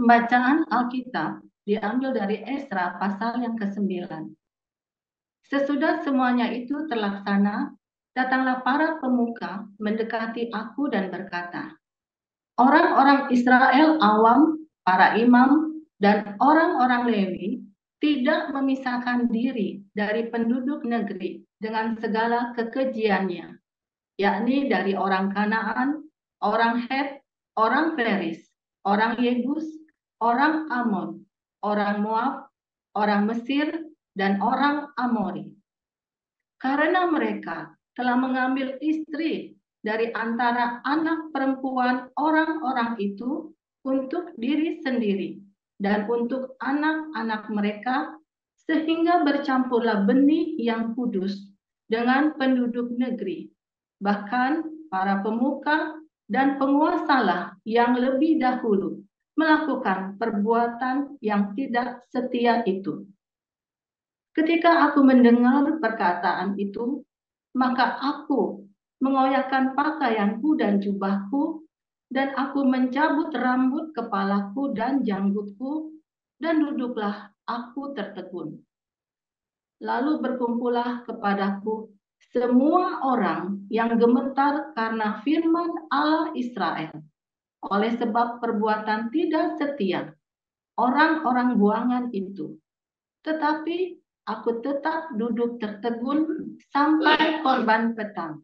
Pembacaan Alkitab diambil dari Esra pasal yang ke-9. Sesudah semuanya itu terlaksana, datanglah para pemuka mendekati aku dan berkata, orang-orang Israel awam, para imam, dan orang-orang Lewi tidak memisahkan diri dari penduduk negeri dengan segala kekejiannya, yakni dari orang Kanaan, orang Het, orang Feris, orang Yebus, orang Amon, orang Moab, orang Mesir, dan orang Amori. Karena mereka telah mengambil istri dari antara anak perempuan orang-orang itu untuk diri sendiri dan untuk anak-anak mereka, sehingga bercampurlah benih yang kudus dengan penduduk negeri. Bahkan para pemuka dan penguasalah yang lebih dahulu melakukan perbuatan yang tidak setia itu. Ketika aku mendengar perkataan itu, maka aku mengoyakkan pakaianku dan jubahku, dan aku mencabut rambut kepalaku dan janggutku, dan duduklah aku tertegun. Lalu berkumpullah kepadaku semua orang yang gemetar karena firman Allah Israel, oleh sebab perbuatan tidak setia orang-orang buangan itu. Tetapi aku tetap duduk tertegun sampai korban petang.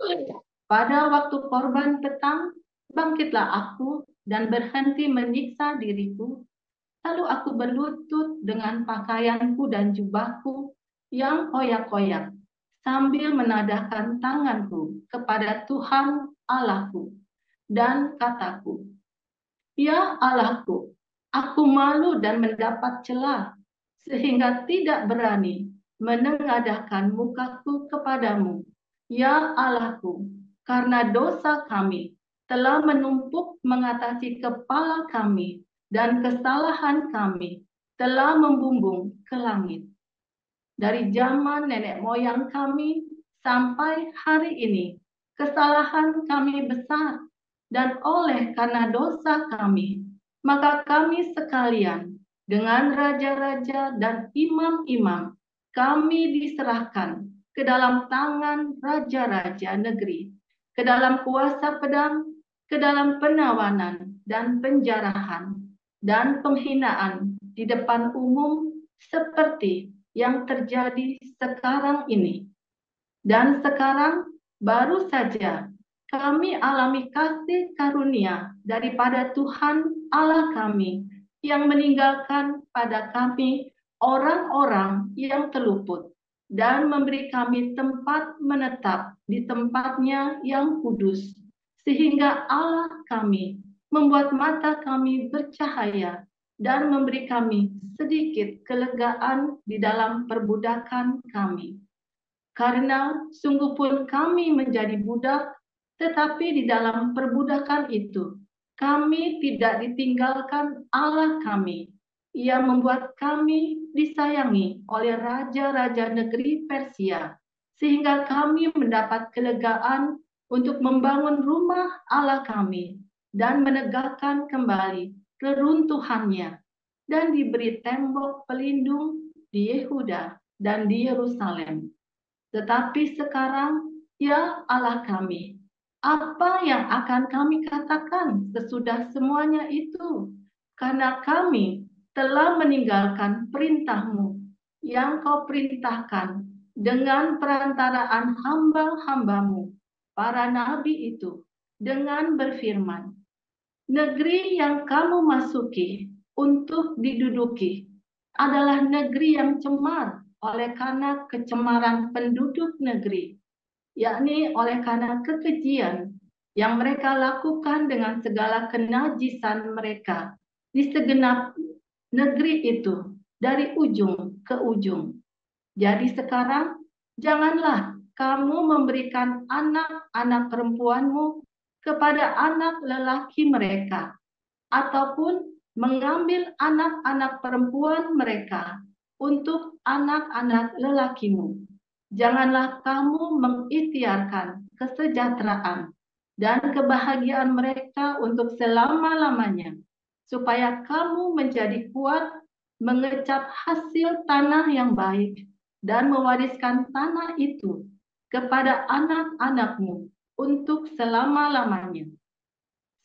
Pada waktu korban petang, bangkitlah aku dan berhenti menyiksa diriku. Lalu aku berlutut dengan pakaianku dan jubahku yang koyak-koyak, sambil menadahkan tanganku kepada Tuhan Allahku, dan kataku, ya Allahku, aku malu dan mendapat celah, sehingga tidak berani menengadahkan mukaku kepadamu, ya Allahku, karena dosa kami telah menumpuk mengatasi kepala kami, dan kesalahan kami telah membumbung ke langit. Dari zaman nenek moyang kami sampai hari ini, kesalahan kami besar, dan oleh karena dosa kami, maka kami sekalian dengan raja-raja dan imam-imam, kami diserahkan ke dalam tangan raja-raja negeri, ke dalam kuasa pedang, ke dalam penawanan dan penjarahan, dan penghinaan di depan umum seperti yang terjadi sekarang ini. Dan sekarang baru saja kami alami kasih karunia daripada Tuhan Allah kami yang meninggalkan pada kami orang-orang yang terluput dan memberi kami tempat menetap di tempatnya yang kudus, sehingga Allah kami membuat mata kami bercahaya dan memberi kami sedikit kelegaan di dalam perbudakan kami. Karena sungguh pun kami menjadi budak, tetapi di dalam perbudakan itu kami tidak ditinggalkan Allah kami. Ia membuat kami disayangi oleh raja-raja negeri Persia, sehingga kami mendapat kelegaan untuk membangun rumah Allah kami dan menegakkan kembali keruntuhannya, dan diberi tembok pelindung di Yehuda dan di Yerusalem. Tetapi sekarang, ya Allah kami, apa yang akan kami katakan sesudah semuanya itu? Karena kami telah meninggalkan perintah-Mu yang Kau perintahkan dengan perantaraan hamba-hamba-Mu, para nabi itu, dengan berfirman, negeri yang kamu masuki untuk diduduki adalah negeri yang cemar oleh karena kecemaran penduduk negeri, yakni oleh karena kekejian yang mereka lakukan dengan segala kenajisan mereka di segenap negeri itu dari ujung ke ujung. Jadi sekarang janganlah kamu memberikan anak-anak perempuanmu kepada anak lelaki mereka, ataupun mengambil anak-anak perempuan mereka untuk anak-anak lelakimu. Janganlah kamu mengikhtiarkan kesejahteraan dan kebahagiaan mereka untuk selama-lamanya, supaya kamu menjadi kuat mengecap hasil tanah yang baik dan mewariskan tanah itu kepada anak-anakmu untuk selama-lamanya.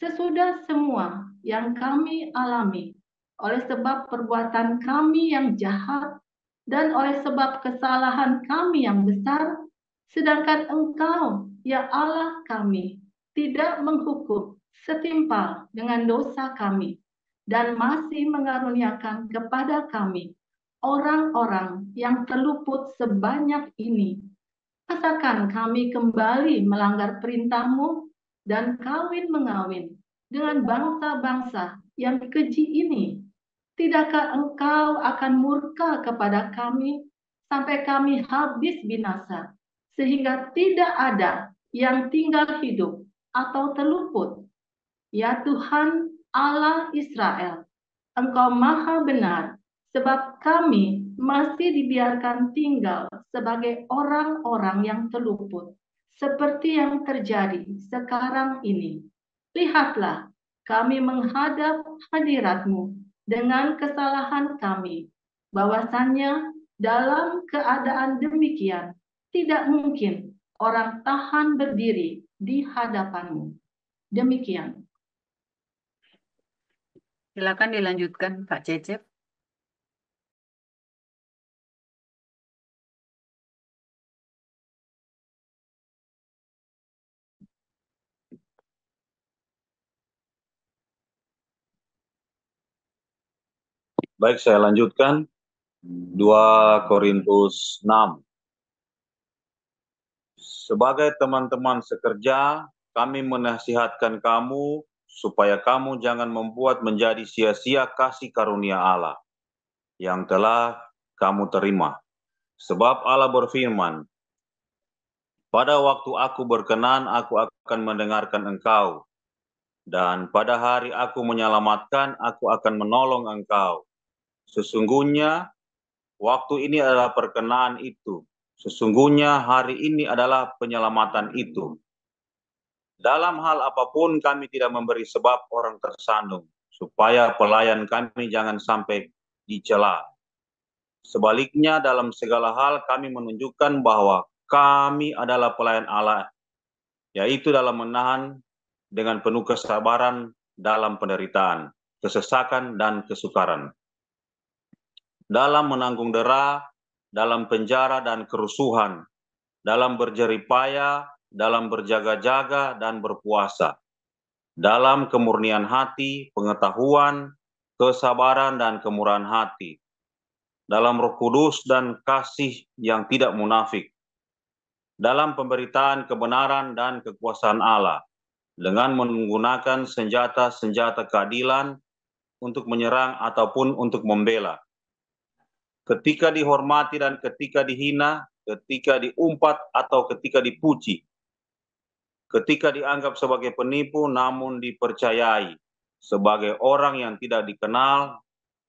Sesudah semua yang kami alami oleh sebab perbuatan kami yang jahat dan oleh sebab kesalahan kami yang besar, sedangkan Engkau, ya Allah kami, tidak menghukum setimpal dengan dosa kami dan masih mengaruniakan kepada kami orang-orang yang terluput sebanyak ini. Masakan kami kembali melanggar perintah-Mu dan kawin-mengawin dengan bangsa-bangsa yang keji ini? Tidakkah Engkau akan murka kepada kami sampai kami habis binasa, sehingga tidak ada yang tinggal hidup atau terluput? Ya Tuhan Allah Israel, Engkau maha benar, sebab kami masih dibiarkan tinggal sebagai orang-orang yang terluput, seperti yang terjadi sekarang ini. Lihatlah, kami menghadap hadirat-Mu dengan kesalahan kami, bahwasannya dalam keadaan demikian, tidak mungkin orang tahan berdiri di hadapan-Mu. Demikian. Silakan dilanjutkan, Kak Cecep. Baik, saya lanjutkan. 2 Korintus 6. Sebagai teman-teman sekerja, kami menasihatkan kamu supaya kamu jangan membuat menjadi sia-sia kasih karunia Allah yang telah kamu terima. Sebab Allah berfirman, pada waktu aku berkenan, aku akan mendengarkan engkau. Dan pada hari aku menyelamatkan, aku akan menolong engkau. Sesungguhnya, waktu ini adalah perkenaan itu. Sesungguhnya hari ini adalah penyelamatan itu. Dalam hal apapun kami tidak memberi sebab orang tersandung, supaya pelayan kami jangan sampai dicela. Sebaliknya dalam segala hal kami menunjukkan bahwa kami adalah pelayan Allah, yaitu dalam menahan dengan penuh kesabaran dalam penderitaan, kesesakan dan kesukaran, dalam menanggung dera, dalam penjara dan kerusuhan, dalam berjeripaya, dalam berjaga-jaga dan berpuasa, dalam kemurnian hati, pengetahuan, kesabaran dan kemurahan hati, dalam Roh Kudus dan kasih yang tidak munafik, dalam pemberitaan kebenaran dan kekuasaan Allah, dengan menggunakan senjata-senjata keadilan untuk menyerang ataupun untuk membela. Ketika dihormati dan ketika dihina, ketika diumpat atau ketika dipuji, ketika dianggap sebagai penipu namun dipercayai, sebagai orang yang tidak dikenal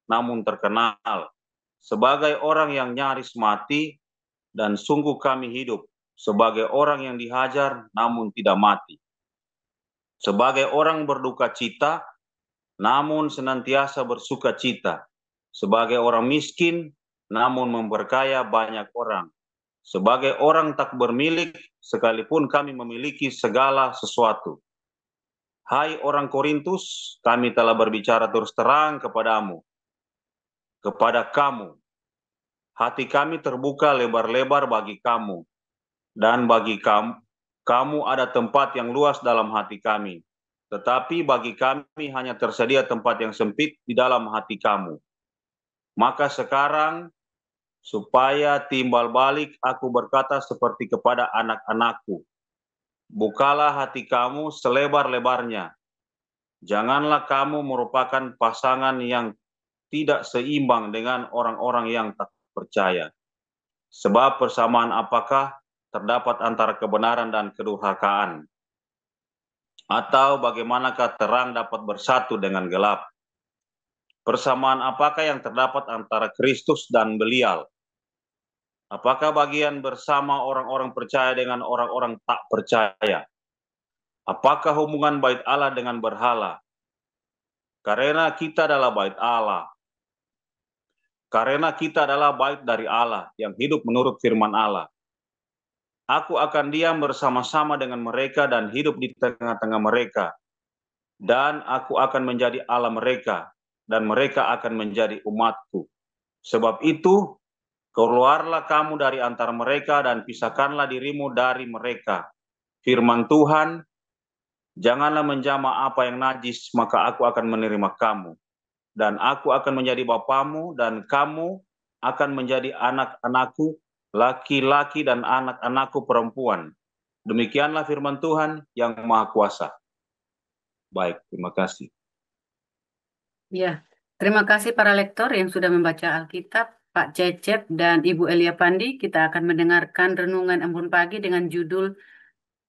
namun terkenal, sebagai orang yang nyaris mati dan sungguh kami hidup, sebagai orang yang dihajar namun tidak mati, sebagai orang berduka cita namun senantiasa bersuka cita, sebagai orang miskin namun memberkaya banyak orang, sebagai orang tak bermilik sekalipun kami memiliki segala sesuatu. Hai orang Korintus, kami telah berbicara terus terang kepadamu, kepada kamu. Hati kami terbuka lebar-lebar bagi kamu, dan bagi kamu ada tempat yang luas dalam hati kami. Tetapi bagi kami hanya tersedia tempat yang sempit di dalam hati kamu. Maka sekarang, supaya timbal balik, aku berkata seperti kepada anak-anakku, bukalah hati kamu selebar-lebarnya. Janganlah kamu merupakan pasangan yang tidak seimbang dengan orang-orang yang tak percaya. Sebab persamaan apakah terdapat antara kebenaran dan kedurhakaan? Atau bagaimanakah terang dapat bersatu dengan gelap? Persamaan apakah yang terdapat antara Kristus dan Belial? Apakah bagian bersama orang-orang percaya dengan orang-orang tak percaya? Apakah hubungan bait Allah dengan berhala? Karena kita adalah bait Allah. Karena kita adalah bait dari Allah yang hidup menurut firman Allah. Aku akan diam bersama-sama dengan mereka dan hidup di tengah-tengah mereka. Dan aku akan menjadi Allah mereka, dan mereka akan menjadi umatku. Sebab itu, keluarlah kamu dari antara mereka dan pisahkanlah dirimu dari mereka. Firman Tuhan, janganlah menjamah apa yang najis, maka aku akan menerima kamu. Dan aku akan menjadi bapamu, dan kamu akan menjadi anak-anakku, laki-laki dan anak-anakku perempuan. Demikianlah firman Tuhan yang Maha Kuasa. Baik, terima kasih. Ya, terima kasih para lektor yang sudah membaca Alkitab, Pak Cecep dan Ibu Elia Pandi. Kita akan mendengarkan renungan Embun Pagi dengan judul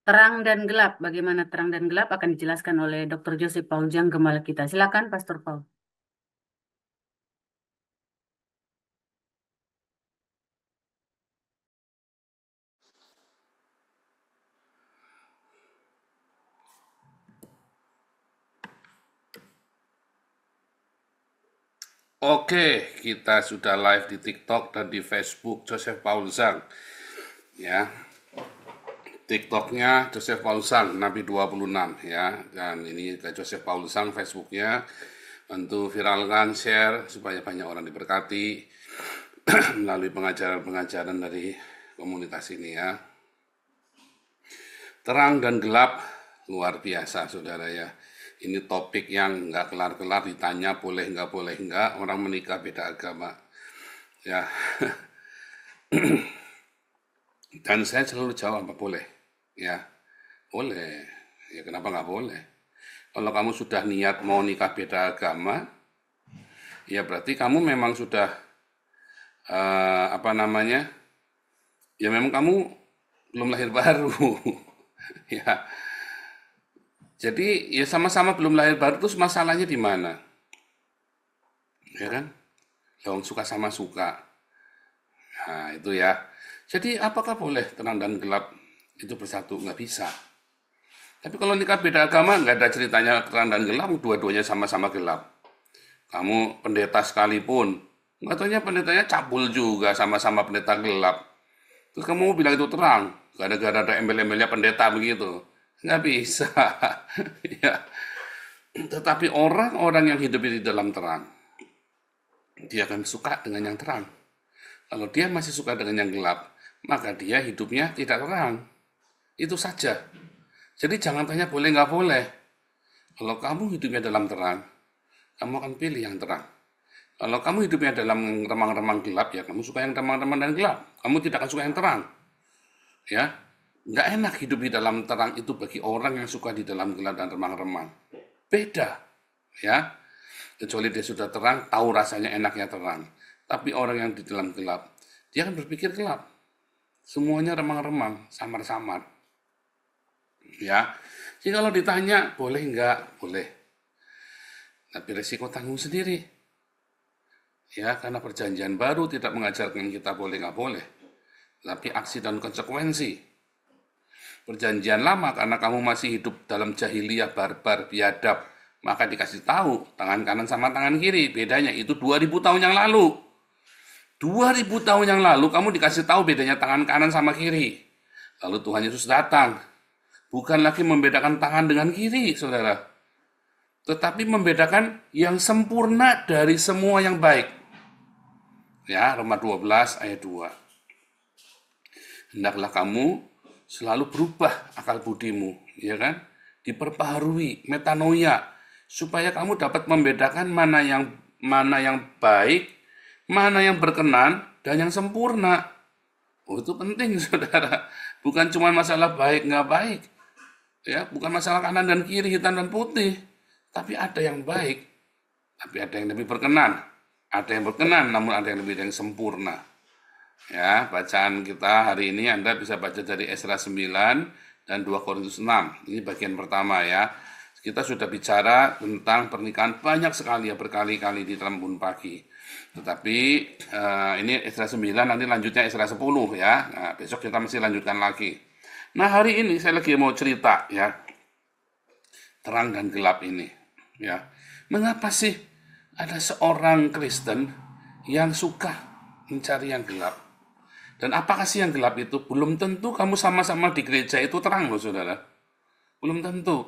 Terang dan Gelap. Bagaimana terang dan gelap akan dijelaskan oleh Dr. Joseph Pauljang, Gembala kita. Silakan, Pastor Paul. Oke, kita sudah live di TikTok dan di Facebook Joseph Pauljang. Ya. TikToknya Joseph Pauljang Nabi 26 ya. Dan ini Joseph Pauljang Facebooknya. Bantu viralkan, share supaya banyak orang diberkati melalui pengajaran-pengajaran dari komunitas ini ya. Terang dan gelap luar biasa saudara ya. Ini topik yang nggak kelar-kelar, ditanya boleh nggak, orang menikah beda agama. Ya. Dan saya selalu jawab, apa boleh? Ya, boleh. Ya kenapa nggak boleh? Kalau kamu sudah niat mau nikah beda agama, ya berarti kamu memang sudah, ya memang kamu belum lahir baru. Ya. Jadi ya sama-sama belum lahir baru, terus masalahnya di mana? Ya kan? Yang suka sama suka. Nah itu ya. Jadi apakah boleh terang dan gelap itu bersatu? Nggak bisa. Tapi kalau nikah beda agama nggak ada ceritanya terang dan gelap, dua-duanya sama-sama gelap. Kamu pendeta sekalipun, nggak taunya pendetanya cabul juga, sama-sama pendeta gelap. Terus kamu bilang itu terang, gara-gara ada embel-embelnya pendeta begitu. Nggak bisa. Ya. Tetapi orang-orang yang hidup di dalam terang, dia akan suka dengan yang terang. Kalau dia masih suka dengan yang gelap, maka dia hidupnya tidak terang. Itu saja. Jadi jangan tanya boleh nggak boleh. Kalau kamu hidupnya dalam terang, kamu akan pilih yang terang. Kalau kamu hidupnya dalam remang-remang gelap, ya kamu suka yang remang-remang dan gelap. Kamu tidak akan suka yang terang. Ya, nggak enak hidup di dalam terang itu bagi orang yang suka di dalam gelap dan remang-remang. Beda, ya. Kecuali dia sudah terang, tahu rasanya enaknya terang. Tapi orang yang di dalam gelap, dia akan berpikir gelap. Semuanya remang-remang, samar-samar. Ya, jadi kalau ditanya boleh nggak? Boleh. Tapi resiko tanggung sendiri. Ya, karena perjanjian baru tidak mengajarkan kita boleh nggak boleh. Tapi aksi dan konsekuensi. Perjanjian lama karena kamu masih hidup dalam jahiliyah barbar biadab, maka dikasih tahu tangan kanan sama tangan kiri. Bedanya itu 2000 tahun yang lalu. 2000 tahun yang lalu kamu dikasih tahu bedanya tangan kanan sama kiri. Lalu Tuhan Yesus datang. Bukan lagi membedakan tangan dengan kiri, saudara. Tetapi membedakan yang sempurna dari semua yang baik. Ya, Roma 12 ayat 2. Hendaklah kamu selalu berubah akal budimu, ya kan? Diperbaharui, metanoia, supaya kamu dapat membedakan mana yang baik, mana yang berkenan, dan yang sempurna. Oh, itu penting, saudara. Bukan cuma masalah baik nggak baik, ya, bukan masalah kanan dan kiri, hitam dan putih, tapi ada yang baik, tapi ada yang lebih berkenan, ada yang berkenan, namun ada yang lebih yang sempurna. Ya, bacaan kita hari ini Anda bisa baca dari Esra 9 dan 2 Korintus 6. Ini bagian pertama ya. Kita sudah bicara tentang pernikahan banyak sekali ya, berkali-kali di dalam Embun Pagi. Tetapi ini Esra 9, nanti lanjutnya Esra 10 ya. Nah, besok kita masih lanjutkan lagi. Nah, hari ini saya lagi mau cerita ya. Terang dan gelap ini ya. Mengapa sih ada seorang Kristen yang suka mencari yang gelap? Dan apakah sih yang gelap itu? Belum tentu kamu sama-sama di gereja itu terang loh saudara. Belum tentu.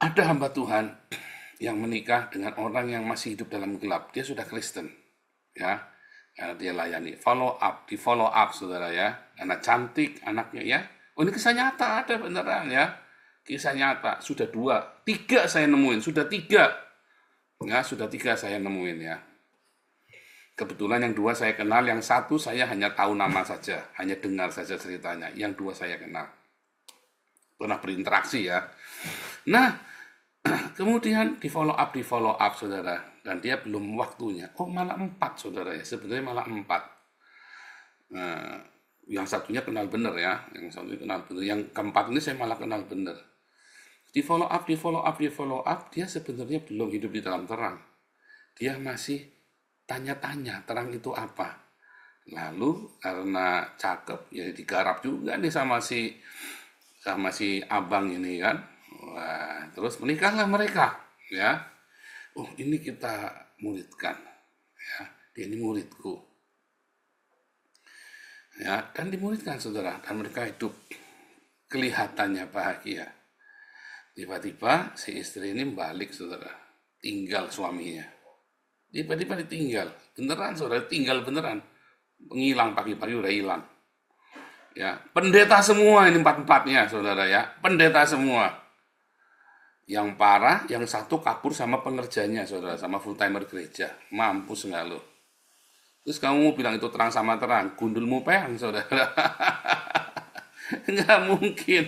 Ada hamba Tuhan yang menikah dengan orang yang masih hidup dalam gelap. Dia sudah Kristen. Ya, karena dia layani. Di follow up saudara ya. Anak cantik anaknya ya. Oh ini kisah nyata ada beneran ya. Kisah nyata. Sudah 2, 3 saya nemuin. Sudah 3. Ya, sudah 3 saya nemuin ya. Kebetulan yang 2 saya kenal, yang 1 saya hanya tahu nama saja, hanya dengar saja ceritanya. Yang 2 saya kenal. Pernah berinteraksi ya. Nah, kemudian di follow up saudara. Dan dia belum waktunya. Oh malah 4 saudara ya, sebenarnya malah 4. Nah, yang satunya kenal bener ya, yang satunya kenal bener. Yang keempat ini saya malah kenal bener. Di follow up, dia sebenarnya belum hidup di dalam terang. Dia masih tanya-tanya, terang itu apa? Lalu karena cakep, ya digarap juga nih sama si abang ini kan. Wah, terus menikahlah mereka, ya. Oh, ini kita muridkan, ya. Dia ini muridku. Ya, dan dimuridkan saudara, dan mereka hidup kelihatannya bahagia. Tiba-tiba si istri ini balik saudara, tinggal suaminya. Tiba-tiba ditinggal, beneran saudara, tinggal beneran. Menghilang pagi-pagi udah hilang. Ya, pendeta semua ini 4-4-nya saudara ya, pendeta semua. Yang parah, yang satu kabur sama pengerjanya saudara, sama full timer gereja. Mampus nggak lo? Terus kamu mau bilang itu terang sama terang, gundulmu peang saudara. Nggak mungkin.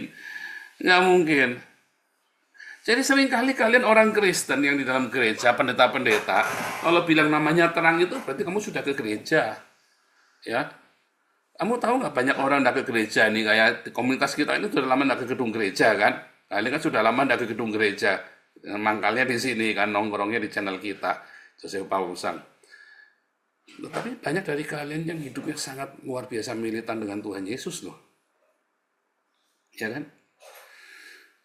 Jadi seringkali kalian orang Kristen yang di dalam gereja, pendeta-pendeta, kalau bilang namanya terang itu berarti kamu sudah ke gereja. Ya, kamu tahu nggak banyak orang nggak ke gereja nih, kayak di komunitas kita ini sudah lama nggak ke gedung gereja kan? Kalian kan sudah lama nggak ke gedung gereja. Mangkalnya di sini kan, nongkrongnya di channel kita, Joseph Pausan. Tetapi banyak dari kalian yang hidupnya sangat luar biasa militan dengan Tuhan Yesus loh. Ya kan?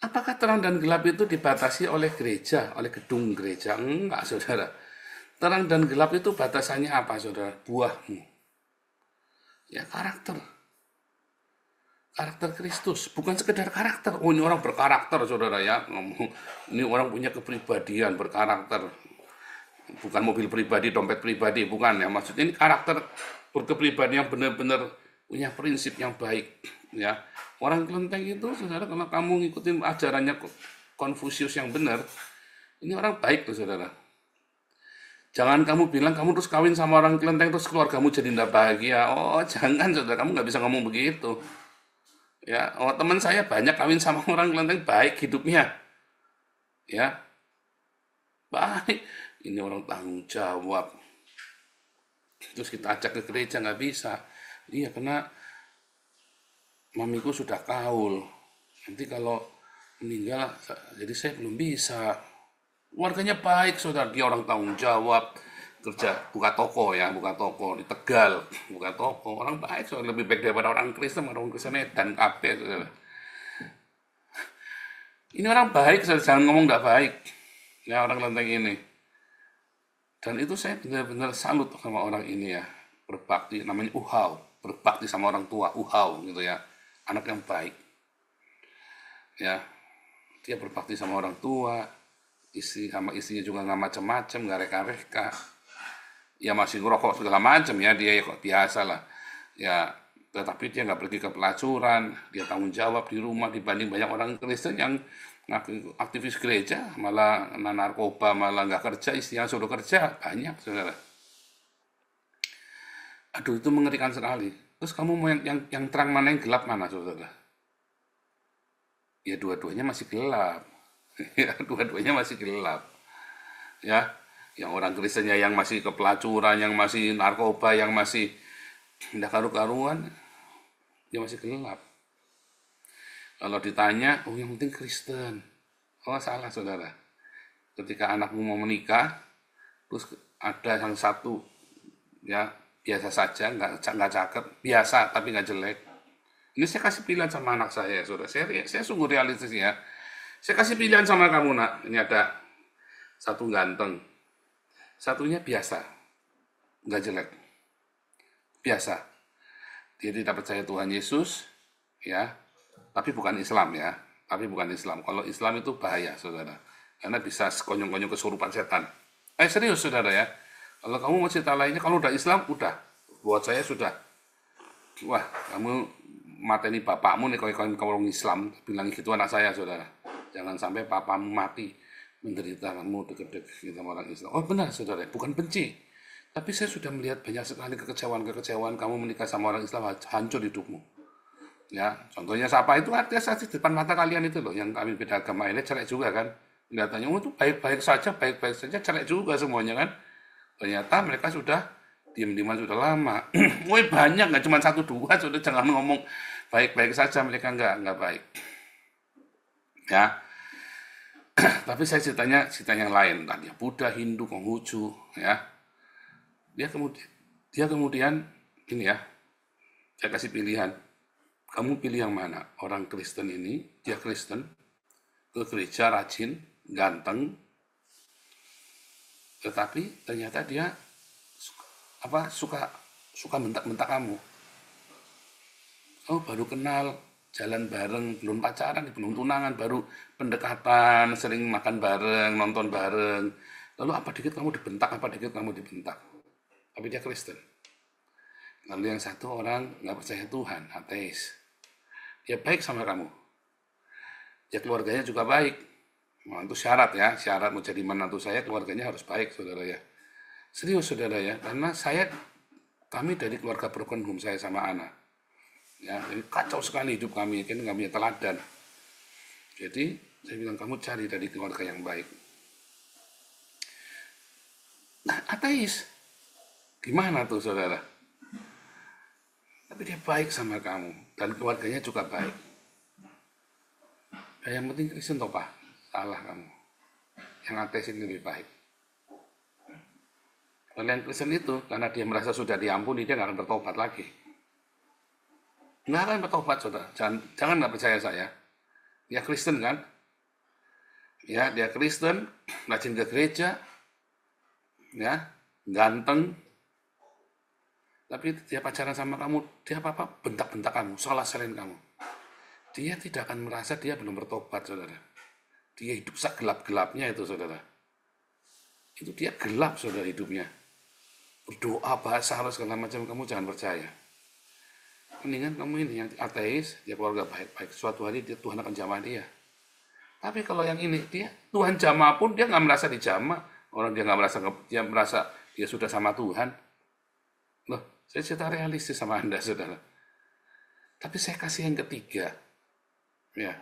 Apakah terang dan gelap itu dibatasi oleh gereja, oleh gedung gereja? Enggak, saudara. Terang dan gelap itu batasannya apa, saudara? Buahmu. Ya, karakter. Karakter Kristus. Bukan sekedar karakter. Oh, ini orang berkarakter, saudara ya. Ini orang punya kepribadian, berkarakter. Bukan mobil pribadi, dompet pribadi. Bukan ya. Maksudnya ini karakter berkepribadian yang benar-benar punya prinsip yang baik. Ya, orang kelenteng itu, saudara, kalau kamu ngikutin ajarannya Konfusius yang benar, ini orang baik tuh, saudara. Jangan kamu bilang kamu terus kawin sama orang kelenteng terus keluargamu jadi tidak bahagia. Oh, jangan, saudara, kamu nggak bisa ngomong begitu. Ya, oh teman saya banyak kawin sama orang kelenteng baik hidupnya. Ya, baik. Ini orang tanggung jawab. Terus kita ajak ke gereja nggak bisa. Iya, karena mamiku sudah kaul, nanti kalau meninggal, jadi saya belum bisa. Keluarganya baik, saudara, dia orang tanggung jawab, kerja, buka toko di Tegal, buka toko, orang baik, saudara, lebih baik daripada orang Kristen dan kabeh, saudara. Ini orang baik, saudara, jangan ngomong nggak baik, ya orang kelenteng ini. Dan itu saya benar-benar salut sama orang ini ya, berbakti, namanya uhau, berbakti sama orang tua, uhau gitu ya. Anak yang baik, ya, dia berbakti sama orang tua, sama istrinya juga nggak macam-macam, nggak reka-reka, ya masih ngerokok segala macam ya, dia kok biasa lah, ya, tetapi dia nggak pergi ke pelacuran, dia tanggung jawab di rumah dibanding banyak orang Kristen yang aktivis gereja, malah narkoba, malah nggak kerja, istrinya suruh kerja, banyak, saudara. Aduh, itu mengerikan sekali. Terus kamu mau yang terang mana, yang gelap mana, saudara? Ya dua-duanya masih gelap. Ya dua-duanya masih gelap. Ya, yang orang Kristennya yang masih ke pelacuran, yang masih narkoba, yang masih tidak karu-karuan, dia masih gelap. Kalau ditanya, oh yang penting Kristen. Oh salah, saudara. Ketika anakmu mau menikah, terus ada yang satu, ya, biasa saja, nggak cakep, biasa tapi nggak jelek. Ini saya kasih pilihan sama anak saya, saudara. Saya sungguh realistis ya. Saya kasih pilihan sama kamu, nak. Ini ada satu ganteng, satunya biasa, nggak jelek, biasa. Dia tidak percaya Tuhan Yesus, ya, tapi bukan Islam ya, tapi bukan Islam. Kalau Islam itu bahaya, saudara, karena bisa sekonyong-konyong kesurupan setan. Serius, saudara ya. Kalau kamu mau cerita lainnya, kalau udah Islam, udah, buat saya sudah. Wah, kamu mateni bapakmu nih kalau kamu orang Islam, bilang gitu anak saya, saudara. Jangan sampai papamu mati menderita, kamu deket-deket sama orang Islam. Oh benar, saudara, bukan benci. Tapi saya sudah melihat banyak sekali kekecewaan kamu menikah sama orang Islam, hancur hidupmu. Ya, contohnya siapa itu artis di depan mata kalian itu loh, yang kami beda agama ini cerai juga kan. Kelihatannya itu baik-baik saja, cerai juga semuanya kan. Ternyata mereka sudah diam-diaman sudah lama. Woi banyak, nggak cuma 1-2, sudah jangan ngomong baik-baik saja, mereka nggak baik. Ya, tapi saya cerita yang lain, tadi Buddha, Hindu, Konghucu, ya. Dia kemudian ini ya, saya kasih pilihan. Kamu pilih yang mana? Orang Kristen ini, dia Kristen, ke gereja rajin, ganteng, tetapi ternyata dia suka bentak-bentak kamu. Oh, baru kenal, jalan bareng, belum pacaran, belum tunangan, baru pendekatan, sering makan bareng, nonton bareng. Lalu apa dikit kamu dibentak, tapi dia Kristen. Lalu yang satu orang nggak percaya Tuhan, ateis. Dia baik sama kamu. Ya keluarganya juga baik. Nah, itu syarat ya, syarat mau jadi menantu saya, keluarganya harus baik, saudara ya. Serius, saudara ya, karena kami dari keluarga broken home, saya sama Ana. Ya, jadi kacau sekali hidup kami, kan nggak punya teladan. Jadi saya bilang kamu cari dari keluarga yang baik. Nah, ateis. Gimana tuh saudara? Tapi dia baik sama kamu dan keluarganya juga baik. Dan yang penting Kristen toh Pak, salah kamu. Yang ateis ini lebih baik. Kalau yang Kristen itu karena dia merasa sudah diampuni, dia nggak akan bertobat lagi. Nggak akan bertobat saudara. Jangan nggak percaya saya. Dia Kristen kan? Ya, dia Kristen, rajin ke gereja, ya, ganteng. Tapi dia pacaran sama kamu, dia apa-apa bentak-bentak kamu, salah salahin kamu. Dia tidak akan merasa dia belum bertobat, saudara. Dia hidup segelap-gelapnya itu, saudara. Itu dia gelap, saudara, hidupnya. Berdoa, bahasa harus segala macam, kamu jangan percaya. Mendingan kamu ini yang ateis, dia keluarga baik-baik. Suatu hari Tuhan akan jamah dia. Tapi kalau yang ini, dia Tuhan jamah pun dia nggak merasa dijamah. Orang dia nggak merasa dia sudah sama Tuhan. Loh, saya cerita realistis sama Anda, saudara. Tapi saya kasih yang ketiga. Ya,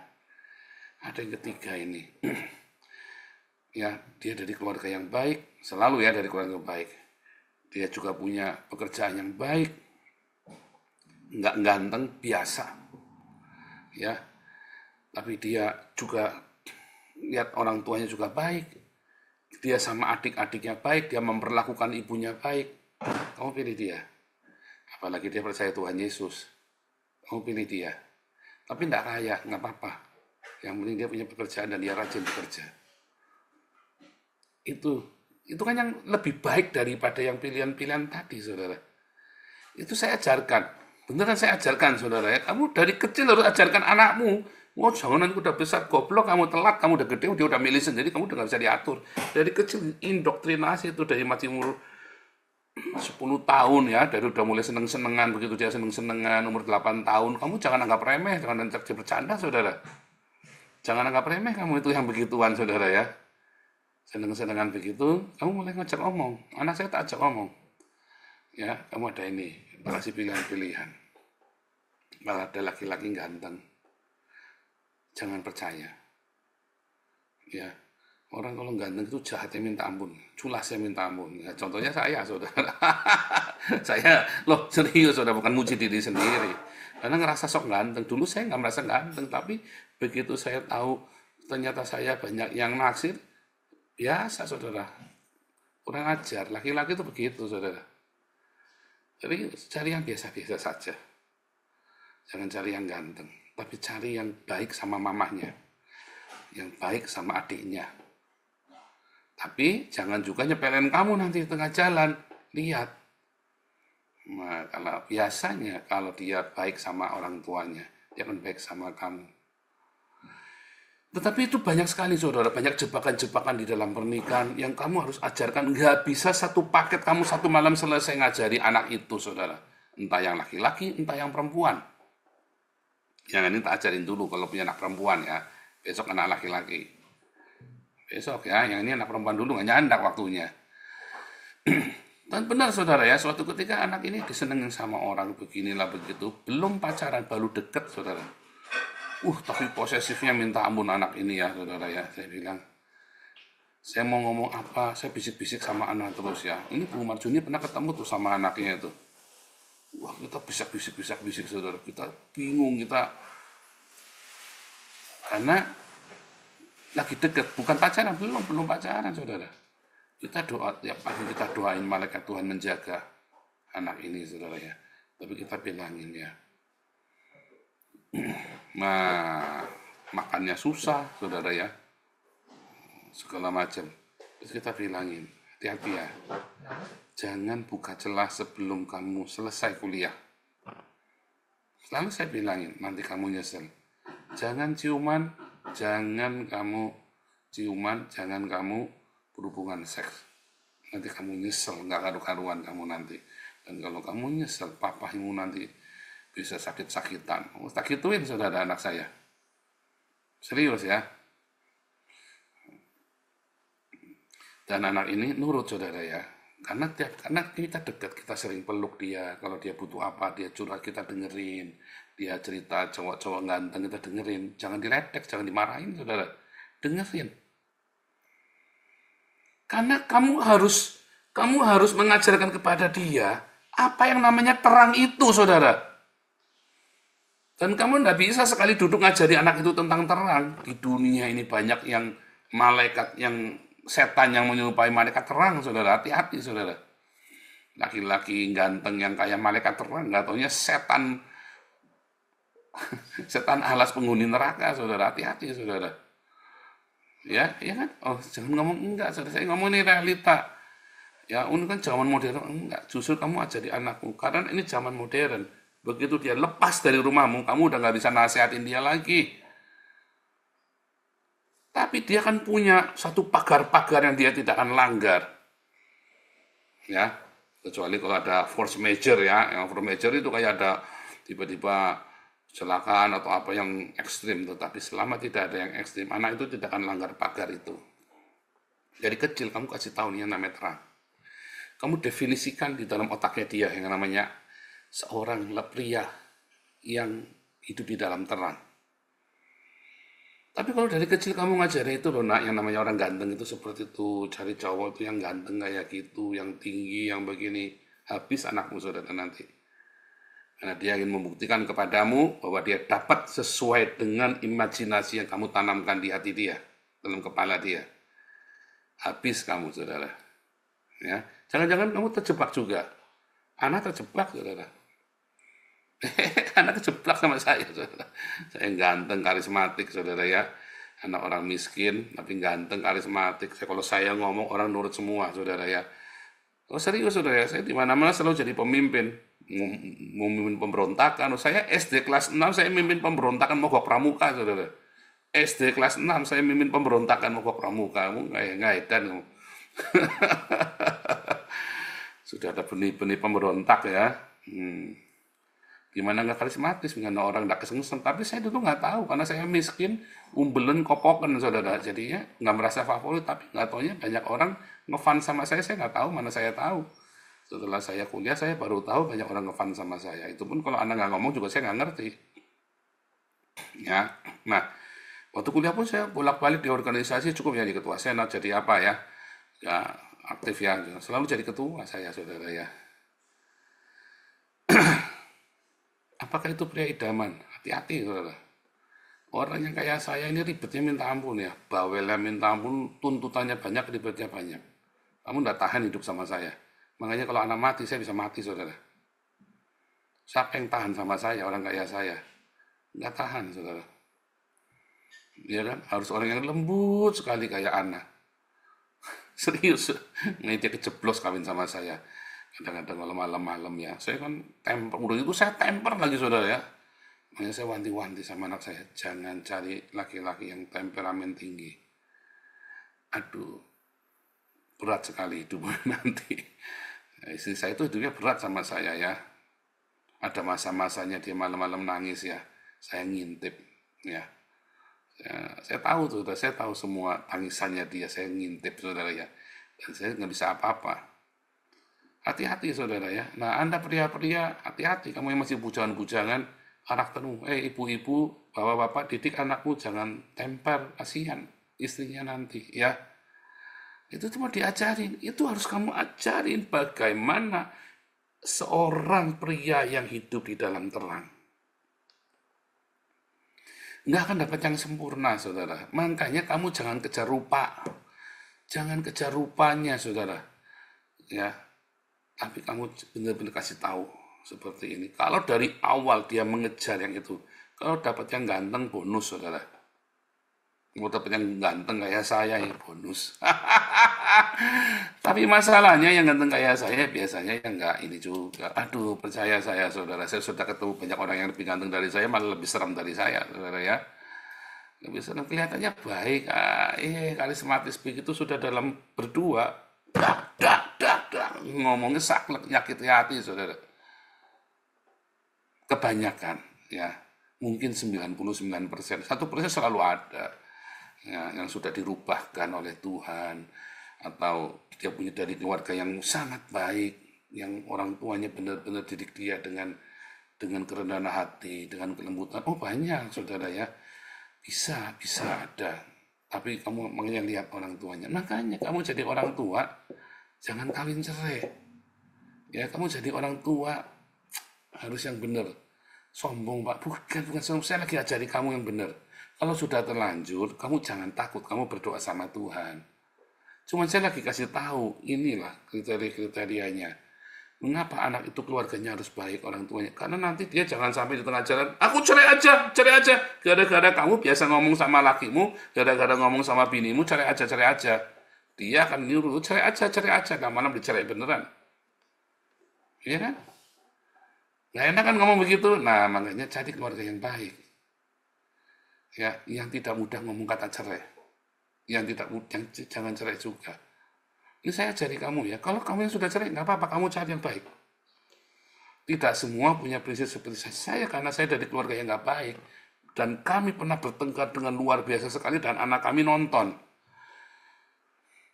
ada yang ketiga ini. Ya, dia dari keluarga yang baik, selalu ya dari keluarga yang baik. Dia juga punya pekerjaan yang baik, nggak ganteng, biasa. Ya, tapi dia juga lihat orang tuanya juga baik. Dia sama adik-adiknya baik, dia memperlakukan ibunya baik. Kamu pilih dia. Apalagi dia percaya Tuhan Yesus. Kamu pilih dia. Tapi tidak kaya, nggak apa-apa. Yang penting dia punya pekerjaan dan dia rajin bekerja. Itu kan yang lebih baik daripada yang pilihan-pilihan tadi, saudara. Itu saya ajarkan. Beneran saya ajarkan, saudara ya. Kamu dari kecil harus ajarkan anakmu. Oh, jangan nanti udah besar goblok, kamu telat, kamu udah gede, dia udah milih sendiri, kamu udah nggak bisa diatur. Dari kecil indoktrinasi itu dari masih umur 10 tahun ya, dari udah mulai seneng-senengan, begitu dia seneng-senengan, umur 8 tahun, kamu jangan anggap remeh, jangan anggap bercanda, saudara. Jangan anggap remeh kamu itu yang begituan, saudara ya. Seneng-senengan begitu, kamu mulai ngajak ngomong. Anak saya tak ajak ngomong. Ya, kamu ada ini, kasih pilihan-pilihan. Malah ada laki-laki ganteng. Jangan percaya. Ya. Orang kalau ganteng itu jahatnya minta ampun, culasnya minta ampun. Ya, contohnya saya, saudara. Saya, loh serius, saudara, bukan muji diri sendiri. Karena ngerasa sok ganteng. Dulu saya nggak merasa ganteng, tapi begitu saya tahu ternyata saya banyak yang naksir, biasa, saudara. Kurang ajar. Laki-laki itu begitu, saudara. Jadi cari yang biasa-biasa saja. Jangan cari yang ganteng, tapi cari yang baik sama mamahnya, yang baik sama adiknya. Tapi jangan juga nyepelin kamu nanti di tengah jalan. Lihat. Nah, kalau biasanya kalau dia baik sama orang tuanya, dia akan baik sama kamu. Tetapi itu banyak sekali saudara, banyak jebakan-jebakan di dalam pernikahan yang kamu harus ajarkan. Nggak bisa satu paket kamu satu malam selesai ngajari anak itu saudara. Entah yang laki-laki, entah yang perempuan. Yang ini tak ajarin dulu kalau punya anak perempuan ya. Besok anak laki-laki. Besok ya, yang ini anak perempuan dulu, nggak nyandak waktunya. Dan benar saudara ya, suatu ketika anak ini disenengin sama orang beginilah begitu, belum pacaran, baru deket saudara. Tapi posesifnya minta ampun anak ini ya saudara ya. Saya bilang, saya mau ngomong apa, saya bisik-bisik sama anak terus ya. Ini Bu Marjuni pernah ketemu tuh sama anaknya itu. Kita bisik-bisik saudara, kita bingung, karena lagi deket, bukan pacaran, belum pacaran saudara. Kita doa, ya pasti kita doain malaikat Tuhan menjaga anak ini saudara ya. Tapi kita bilangin ya, nah makannya susah saudara ya, segala macam. Terus kita bilangin, hati-hati ya, jangan buka celah sebelum kamu selesai kuliah. Selalu saya bilangin, nanti kamu nyesel. Jangan ciuman, jangan kamu berhubungan seks. Nanti kamu nyesel, nggak karu-karuan kamu nanti. Dan kalau kamu nyesel, papamu nanti bisa sakit-sakitan. Tak gituin saudara anak saya. Serius ya. Dan anak ini nurut saudara ya. Karena kita dekat, kita sering peluk dia. Kalau dia butuh apa, dia curhat, kita dengerin. Dia cerita cowok-cowok ganteng, kita dengerin. Jangan diledek, jangan dimarahin saudara. Dengerin. Karena kamu harus mengajarkan kepada dia apa yang namanya terang itu, saudara. Dan kamu tidak bisa sekali duduk ngajari anak itu tentang terang. Di dunia ini banyak yang malaikat, yang setan yang menyerupai malaikat terang, saudara. Hati-hati, saudara. Laki-laki ganteng yang kayak malaikat terang, nggak taunya setan alas penghuni neraka, saudara. Hati-hati, saudara. Ya kan? Jangan ngomong enggak, saudara. Saya ngomong ini realita. Ya, ini kan zaman modern. Enggak, justru kamu ajari anakmu. Karena ini zaman modern. Begitu dia lepas dari rumahmu, kamu udah nggak bisa nasihatin dia lagi. Tapi dia kan punya satu pagar-pagar yang dia tidak akan langgar. Ya, kecuali kalau ada force major ya. Yang force major itu kayak ada tiba-tiba kecelakaan atau apa yang ekstrim, tetapi selama tidak ada yang ekstrim, anak itu tidak akan langgar pagar itu. Dari kecil kamu kasih tahu nih yang namanya terang. Kamu definisikan di dalam otaknya dia yang namanya seorang pria yang hidup di dalam terang. Tapi kalau dari kecil kamu ngajarin itu loh nak, yang namanya orang ganteng itu seperti itu, cari cowok itu yang ganteng kayak gitu, yang tinggi, yang begini, habis anakmu saudara nanti. Karena dia ingin membuktikan kepadamu bahwa dia dapat sesuai dengan imajinasi yang kamu tanamkan di hati dia, dalam kepala dia. Habis kamu, saudara. Ya, jangan-jangan kamu terjebak juga. Anak terjebak, saudara. Anak terjebak sama saya, saudara. Saya ganteng, karismatik, saudara ya. Anak orang miskin, tapi ganteng, karismatik. Kalau saya ngomong, orang nurut semua, saudara ya. Serius, saudara ya. Saya di mana-mana selalu jadi pemimpin. Memimpin pemberontakan. Saya SD kelas 6 saya memimpin pemberontakan mogok pramuka, saudara. SD kelas 6 saya memimpin pemberontakan mogok pramuka. Kamu nggak edan. Sudah ada benih-benih pemberontak ya. Gimana nggak karismatis dengan orang nggak kesengsen. Tapi saya dulu nggak tahu karena saya miskin, umbelen, kopokan, saudara. Jadinya nggak merasa favorit. Tapi nggak taunya banyak orang ngefan sama saya nggak tahu, mana saya tahu. Setelah saya kuliah, saya baru tahu banyak orang ngefan sama saya. Itu pun kalau Anda nggak ngomong juga saya nggak ngerti. Ya, nah, waktu kuliah pun saya bolak-balik di organisasi, cukup jadi ketua senat, jadi apa ya. Ya, aktif ya. Selalu jadi ketua saya, saudara ya. Apakah itu pria idaman? Hati-hati, saudara. Orang yang kayak saya ini ribetnya minta ampun ya. Bawelnya minta ampun, tuntutannya banyak, ribetnya banyak. Kamu nggak tahan hidup sama saya. Makanya kalau anak mati, saya bisa mati, saudara. Siapa yang tahan sama saya, orang kaya saya? Nggak tahan, saudara. Ya kan? Harus orang yang lembut sekali kayak anak. Serius, ini dia kejeblos kawin sama saya. Kadang-kadang kalau malam-malam ya, saya kan temper, udah itu saya temper lagi saudara ya. Makanya saya wanti-wanti sama anak saya, jangan cari laki-laki yang temperamen tinggi. Aduh, berat sekali hidup nanti. Istri saya itu hidupnya berat sama saya ya. Ada masa-masanya dia malam-malam nangis ya, saya ngintip ya. Saya tahu tuh, saya tahu semua tangisannya dia, saya ngintip saudara ya. Dan saya nggak bisa apa-apa. Hati-hati saudara ya. Nah Anda pria-pria, hati-hati. Kamu yang masih bujangan-bujangan, karaktermu. Ibu-ibu, bapak-bapak, didik anakmu jangan temper, kasihan istrinya nanti ya. Itu cuma diajarin. Itu harus kamu ajarin bagaimana seorang pria yang hidup di dalam terang. Nggak akan dapat yang sempurna, saudara. Makanya kamu jangan kejar rupa. Jangan kejar rupanya, saudara. Ya, tapi kamu benar-benar kasih tahu seperti ini. Kalau dari awal dia mengejar yang itu, kalau dapat yang ganteng, bonus, saudara. Mau dapat yang ganteng kayak saya, ya bonus. Tapi masalahnya yang ganteng kayak saya biasanya yang enggak ini juga. Aduh, percaya saya, saudara. Saya sudah ketemu banyak orang yang lebih ganteng dari saya, malah lebih serem dari saya, saudara ya. Lebih serem, kelihatannya baik. Karismatis begitu sudah dalam berdua. Ngomongnya saklek, nyakiti hati, saudara. Kebanyakan, ya. Mungkin 99%. 1% selalu ada. Ya, yang sudah dirubahkan oleh Tuhan, atau dia punya dari keluarga yang sangat baik, yang orang tuanya benar-benar didik dia dengan kerendahan hati, dengan kelembutan. Oh banyak saudara ya, bisa ada. Tapi kamu makanya lihat orang tuanya. Makanya kamu jadi orang tua, jangan kawin cerai. Ya kamu jadi orang tua harus yang benar. Sombong Pak, bukan sombong. Saya lagi ajari kamu yang benar. Kalau sudah terlanjur, kamu jangan takut, kamu berdoa sama Tuhan. Cuma saya lagi kasih tahu, inilah kriteria-kriterianya. Mengapa anak itu keluarganya harus baik orang tuanya? Karena nanti dia jangan sampai di tengah jalan, aku cerai aja. Gara-gara kamu biasa ngomong sama lakimu, gara-gara ngomong sama binimu, cerai aja. Dia akan nyuruh, cerai aja. Nah, malam dicerai beneran. Iya kan? Nggak enak kan ngomong begitu? Nah, makanya cari keluarga yang baik. Ya, yang tidak mudah ngomong kata cerai, yang jangan cerai juga. Ini saya ajari kamu ya. Kalau kamu yang sudah cerai nggak apa-apa, kamu cari yang baik. Tidak semua punya prinsip seperti saya karena saya dari keluarga yang nggak baik dan kami pernah bertengkar dengan luar biasa sekali dan anak kami nonton.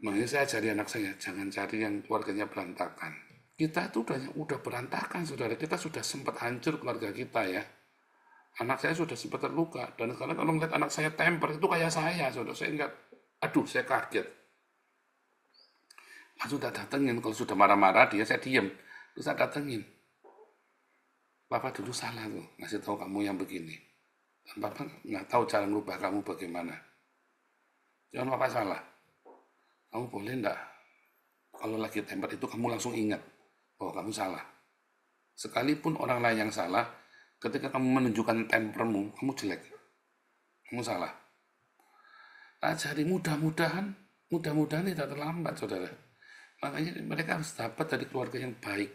Makanya saya ajari anak saya jangan cari yang keluarganya berantakan. Kita itu udah berantakan, saudara. Kita sudah sempat hancur keluarga kita ya. Anak saya sudah sempat terluka, dan sekarang kalau melihat anak saya temper, itu kayak saya, saudara. Saya enggak, saya kaget. Langsung tak datengin, kalau sudah marah-marah dia, saya diem. Terus saya datengin. Papa dulu salah tuh, ngasih tahu kamu yang begini. Dan Papa nggak tahu cara merubah kamu bagaimana. Jangan Papa salah. Kamu boleh enggak, kalau lagi temper itu kamu langsung ingat, bahwa kamu salah. Sekalipun orang lain yang salah, ketika kamu menunjukkan tempermu, kamu jelek. Kamu salah. Jadi mudah-mudahan tidak terlambat, saudara. Makanya mereka harus dapat dari keluarga yang baik.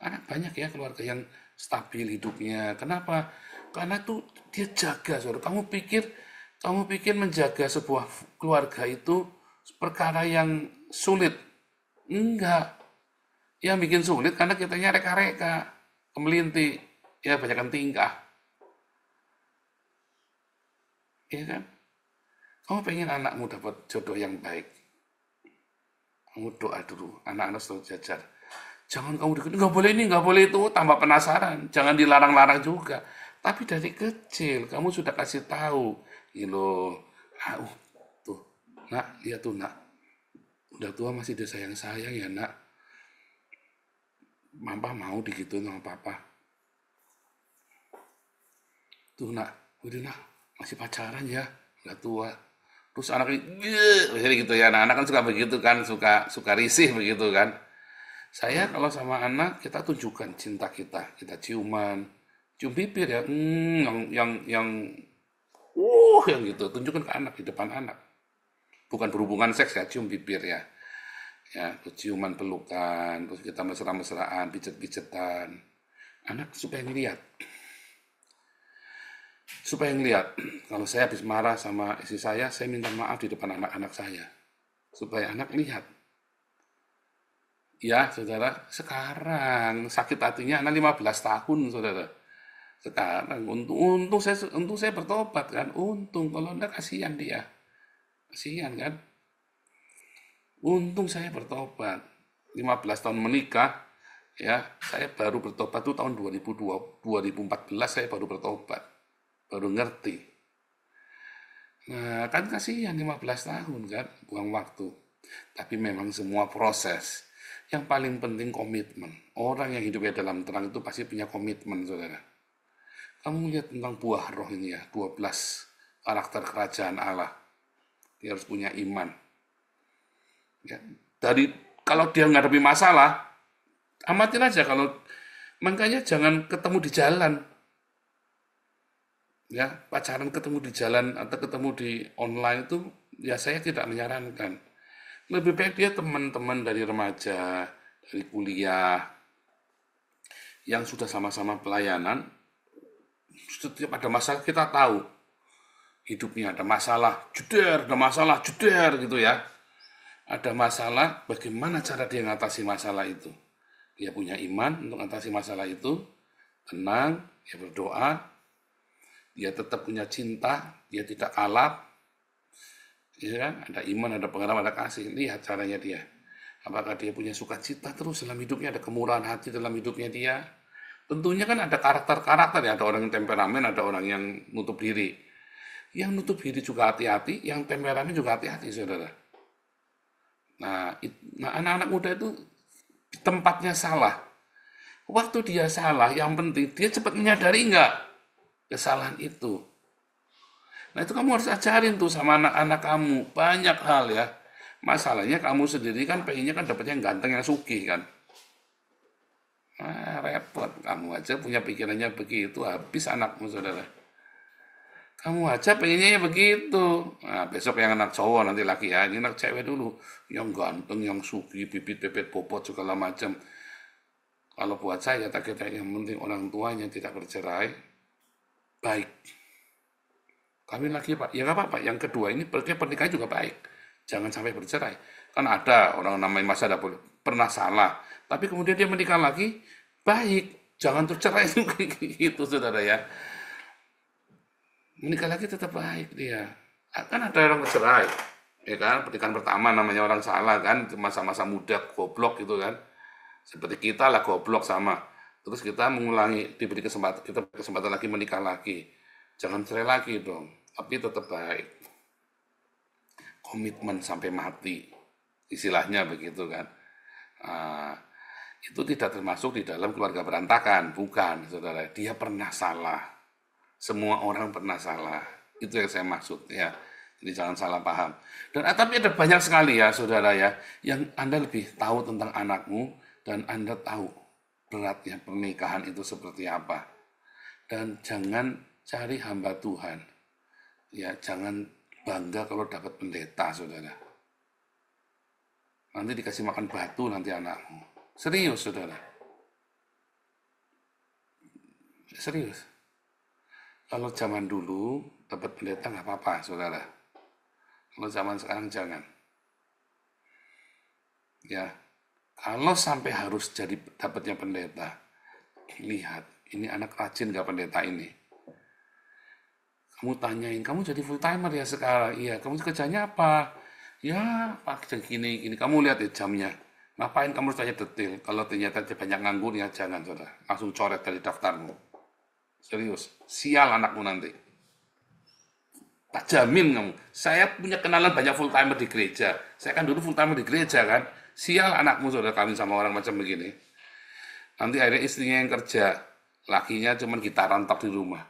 Anak banyak ya keluarga yang stabil hidupnya. Kenapa? Karena tuh dia jaga, saudara. Kamu pikir menjaga sebuah keluarga itu perkara yang sulit? Enggak. Yang bikin sulit karena kitanya reka-reka, kemelinti. Ya, banyakkan tingkah. Iya kan? Kamu pengen anakmu dapat jodoh yang baik. Kamu doa dulu, anak-anak selalu jajar. Jangan kamu dikit, nggak boleh ini, nggak boleh itu, tambah penasaran. Jangan dilarang-larang juga. Tapi dari kecil, kamu sudah kasih tahu. Tuh, nak, lihat tuh nak. Udah tua masih disayang-sayang ya nak. Mama mau digituin sama papa. Tuh nak, udah nak, masih pacaran ya, udah tua. Terus anak ini, gitu ya, anak-anak kan suka begitu kan, suka risih begitu kan. Saya kalau sama anak, kita tunjukkan cinta kita ciuman, cium bibir ya, yang gitu, tunjukkan ke anak, di depan anak. Bukan berhubungan seks ya, cium bibir ya. ya, ciuman pelukan, terus kita mesra-mesraan, pijet-pijetan. Anak supaya ngeliat. Kalau saya habis marah sama istri saya minta maaf di depan anak-anak saya. Supaya anak lihat. Ya, saudara, sekarang sakit hatinya anak 15 tahun, saudara. Sekarang, untung saya bertobat kan. Untung, kalau enggak kasihan dia. Kasihan kan. Untung saya bertobat. 15 tahun menikah, ya, saya baru bertobat tuh tahun 2014 saya baru bertobat. Baru ngerti. Nah, kan kasihan 15 tahun kan, buang waktu. Tapi memang semua proses. Yang paling penting komitmen. Orang yang hidupnya dalam terang itu pasti punya komitmen, saudara. Kamu lihat tentang buah roh ini ya, 12 karakter kerajaan Allah. Dia harus punya iman. Ya, kalau dia menghadapi masalah, amatin aja. Makanya jangan ketemu di jalan. Ya, pacaran ketemu di jalan atau ketemu di online itu, ya saya tidak menyarankan. Lebih baik dia teman-teman dari remaja, dari kuliah, yang sudah sama-sama pelayanan. Setiap ada masalah kita tahu hidupnya ada masalah, jeder gitu ya. Ada masalah, bagaimana cara dia mengatasi masalah itu? Dia punya iman untuk mengatasi masalah itu, tenang, dia berdoa, dia tetap punya cinta, dia tidak kalap, ya kan? Ada iman, ada pengalaman, ada kasih. Lihat caranya dia. Apakah dia punya sukacita terus dalam hidupnya, ada kemurahan hati dalam hidupnya dia? Tentunya kan ada karakter-karakter ya, ada orang yang temperamen, ada orang yang nutup diri. Yang nutup diri juga hati-hati, yang temperamen juga hati-hati, saudara. Nah, anak-anak muda itu tempatnya salah. Waktu dia salah, yang penting dia cepat menyadari enggak kesalahan itu. Nah, itu kamu harus ajarin tuh sama anak-anak kamu. Banyak hal ya. Masalahnya kamu sendiri kan pengennya kan dapatnya yang ganteng, yang sugih kan. Nah, repot. Kamu aja punya pikirannya begitu, habis anakmu, saudara. Kamu aja pengennya begitu. Nah, besok yang anak cowok nanti laki ya, ini anak cewek dulu. Yang ganteng, yang sugih, bibit-bibit, bobot, segala macam. Kalau buat saya, yang penting orang tuanya tidak bercerai, baik. Kami lagi Pak, ya nggak apa-apa. Yang kedua ini pernikahan juga baik. Jangan sampai bercerai. Kan ada orang namanya masa dapur pernah salah, tapi kemudian dia menikah lagi, baik. Jangan tercerai gitu, saudara ya. Menikah lagi tetap baik dia. Kan ada orang bercerai, ya kan? Pernikahan pertama namanya orang salah kan, masa-masa muda goblok gitu kan. Seperti kita lah goblok sama. Terus kita mengulangi, diberi kesempatan lagi menikah lagi. Jangan cerai lagi dong, tapi tetap baik. Komitmen sampai mati, istilahnya begitu kan. Itu tidak termasuk di dalam keluarga berantakan, bukan, saudara. Dia pernah salah. Semua orang pernah salah. Itu yang saya maksud ya. Jadi jangan salah paham. Dan tapi ada banyak sekali ya, saudara ya, yang Anda lebih tahu tentang anakmu dan Anda tahu beratnya pernikahan itu seperti apa. Dan jangan cari hamba Tuhan. Ya, jangan bangga kalau dapat pendeta, saudara. Nanti dikasih makan batu nanti anakmu. Serius, saudara. Serius. Kalau zaman dulu dapat pendeta nggak apa-apa, saudara. Kalau zaman sekarang jangan. Ya, kalau sampai harus jadi dapatnya pendeta, lihat, ini anak rajin nggak pendeta ini. Kamu tanyain, kamu jadi full timer ya sekarang? Iya, kamu kerjanya apa? Ya, Pak, gini. Kamu lihat ya jamnya. Ngapain kamu harus tanya detail? Kalau ternyata banyak nganggur, ya jangan, saudara. Langsung coret dari daftarmu. Serius, sial anakmu nanti. Tak jamin kamu. Saya punya kenalan banyak full timer di gereja. Saya kan dulu full timer di gereja kan. Sial anakmu, saudara, kawin sama orang macam begini. Nanti akhirnya istrinya yang kerja. Lakinya cuma gitaran tok di rumah.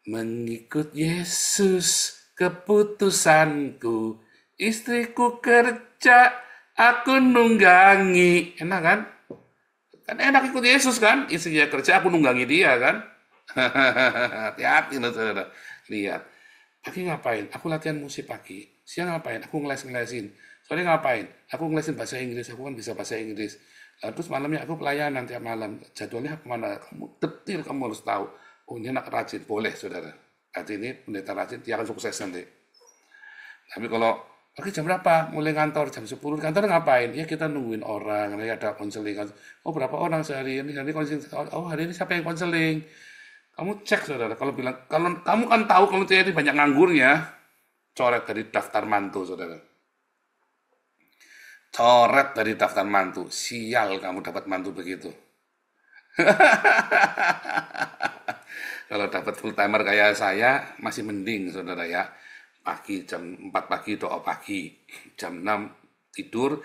Mengikut Yesus keputusanku, istriku kerja, aku nunggangi. Enak kan? Kan enak ikut Yesus kan? Istrinya kerja, aku nunggangi dia kan? Hati-hati loh, saudara. Lihat. Pagi ngapain? Aku latihan musik pagi. Siang ngapain? Aku ngeles-ngelesin. Sore ngapain? Aku ngelesin bahasa Inggris, aku kan bisa bahasa Inggris. Terus malamnya aku pelayanan tiap malam. Jadwalnya kemana? Kamu detil, kamu harus tahu. Oh ini anak rajin, boleh saudara. Arti ini pendeta rajin, dia akan sukses nanti. Tapi kalau oke jam berapa? Mulai kantor jam 10. Kantor ngapain? Ya kita nungguin orang, nanti ada konseling. Oh berapa orang sehari ini? Nanti konseling. Oh hari ini siapa yang konseling? Kamu cek saudara. Kalau bilang, kalau kamu kan tahu kalau ini banyak nganggurnya, coret dari daftar mantu saudara. Coret dari daftar mantu. Sial kamu dapat mantu begitu. Kalau dapat full timer kayak saya masih mending saudara ya. Pagi jam 4 pagi doa pagi, jam 6 tidur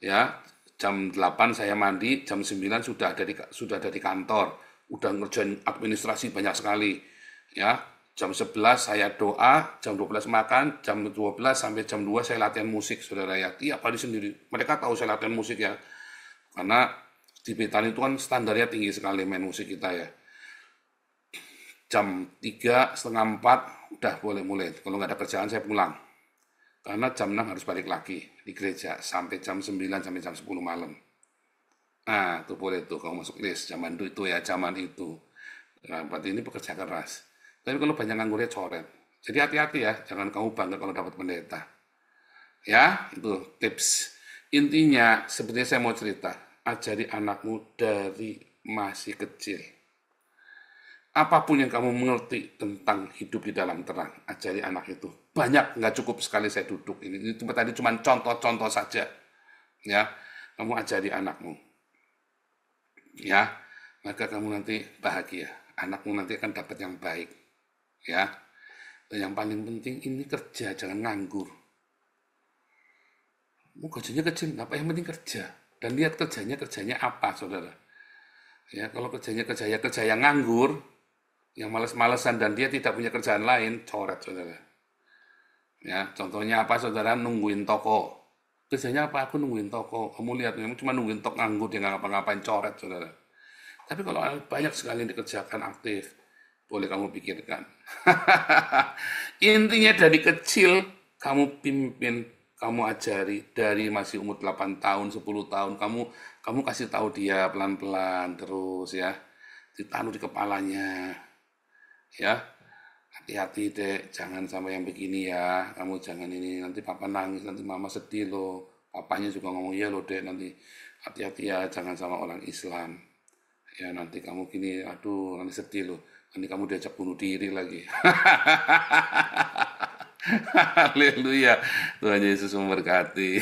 ya, jam 8 saya mandi, jam 9 sudah ada di kantor, udah ngerjain administrasi banyak sekali ya. Jam 11 saya doa, jam 12 makan, jam 12 sampai jam 2 saya latihan musik saudara ya. Tiap hari sendiri. Mereka tahu saya latihan musik ya. Karena di Betani itu kan standarnya tinggi sekali main musik kita ya. Jam 3, setengah 4 udah boleh mulai. Kalau nggak ada kerjaan saya pulang. Karena jam 6 harus balik lagi di gereja sampai jam 9 sampai jam 10 malam. Nah, itu boleh tuh kamu masuk list zaman itu ya, zaman itu. Nah, berarti ini pekerja keras. Tapi kalau banyak nganggurnya coret. Jadi hati-hati ya, jangan kamu bangga kalau dapat pendeta. Ya, itu tips. Intinya, sebenarnya saya mau cerita, ajari anakmu dari masih kecil. Apapun yang kamu mengerti tentang hidup di dalam terang, ajari anak itu. Banyak, nggak cukup sekali saya duduk. Ini tadi cuma contoh-contoh saja. Ya, kamu ajari anakmu. Ya, maka kamu nanti bahagia. Anakmu nanti akan dapat yang baik. Ya, dan yang paling penting ini kerja, jangan nganggur. Gajinya kecil, apa yang penting kerja. Dan lihat kerjanya apa, saudara. Ya, kalau kerja yang nganggur, yang males-malesan dan dia tidak punya kerjaan lain, coret, saudara. Ya, contohnya apa, saudara? Nungguin toko. Kerjanya apa? Aku nungguin toko. Kamu lihat, cuma nungguin toko nganggur, dia nggak ngapa-ngapain, coret, saudara. Tapi kalau banyak sekali yang dikerjakan aktif, boleh kamu pikirkan. Intinya dari kecil kamu pimpin, kamu ajari dari masih umur 8 tahun, 10 tahun, kamu kasih tahu dia pelan-pelan terus ya. Ditaruh di kepalanya. Ya. Hati-hati dek, jangan sama yang begini ya. Kamu jangan ini, nanti papa nangis, nanti mama sedih loh. Papanya juga ngomong, iya loh dek, nanti hati-hati ya, jangan sama orang Islam. Ya nanti kamu gini, aduh nanti sedih loh. Nanti kamu diajak bunuh diri lagi. Haleluya. Tuhan Yesus memberkati.